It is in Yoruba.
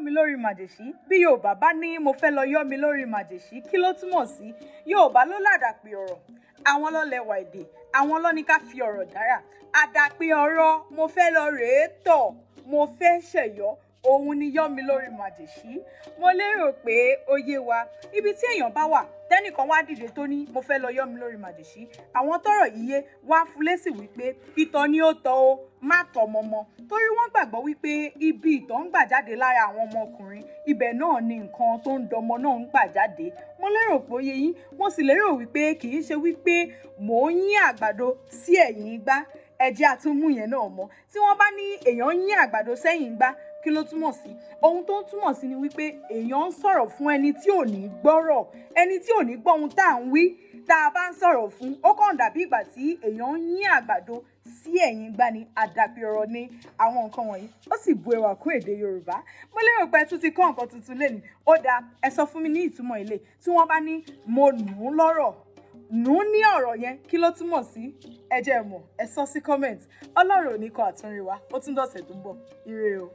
mi lórí màjèṣí. Bí Yorùbá bá ní mo fẹ́ lọ yọ́ mi lórí màjèṣí, kí ló túmọ̀ sí? Yorùbá ló làdàpé ọ̀rọ̀, àwọn ló lẹwà èdè, àwọn ló ní ká fi ọ̀rọ̀ dára. Àdàpé ọ̀rọ̀ mo fẹ́ lọ rèé tọ̀, mo fẹ́ ṣẹ̀yọ́, òun ni yọ́ mi lórí màjèṣí. Mo lérò pé ó yé wa. Ibi tí èèyàn bá wà, tẹ́nìkan wá dìde tó ní mo fẹ́ lọ yọ́ mi lórí màjèṣí. Àwọn tọ́rọ̀ yìí yé wá fún lésì wípé ìtọ̀ ni ó tọ́ o, má tọ̀ mọ́mọ́. Torí wọ́n gbàgbọ́ wípé ibi ìtọ̀ ń gbà jáde lára àwọn ọmọkùnrin, ibẹ̀ náà ni nǹkan tó ń dọmọ náà ń gbà jáde. Mo lérò pé ó yé yín. Mo sì lérò wípé kì í ṣe wípé mò ń yín àgbàdo sí ẹ̀yìn igbá. Ẹ jẹ́ a tún mú yẹn náà mọ́. Tí wọ́n bá ní èèyàn yín àgbàdo sẹ́yìn igbá, kí ló túmọ̀ sí? Ohun tó ń túmọ̀ sí ni wípé èèyàn ń sọ̀rọ̀ fún ẹni tí ò ní gbọ́rọ̀, ẹni tí ò ní gbọ́ ohun tá à ń wí. Tá a bá ń sọ̀rọ̀ fún, ó kàn dàbí ìgbà tí èèyàn ń yín àgbàdo sí ẹ̀yìn igbá ni. Àdàpé ọ̀rọ̀ ni àwọn nǹkan wọ̀nyí. Ó sì bu ẹwà kún èdè Yorùbá. Mo lérò pé ẹ tún ti kọ́ nǹkan tuntun lénìí. Ó dáa, ẹ sọ fún mi ní ìtumọ̀ ilé. Tí wọ́n bá ní mo nù ún lọ́rọ̀, nù ún ní ọ̀rọ̀ yẹn, kí ló túmọ̀ sí? Ẹ jẹ́ mọ̀, ẹ sọ sí comment. Ọlọ́run ò ní kọ àtúnrí wa. Ó tún dọ̀sẹ̀ tó ń bọ̀. Ire o.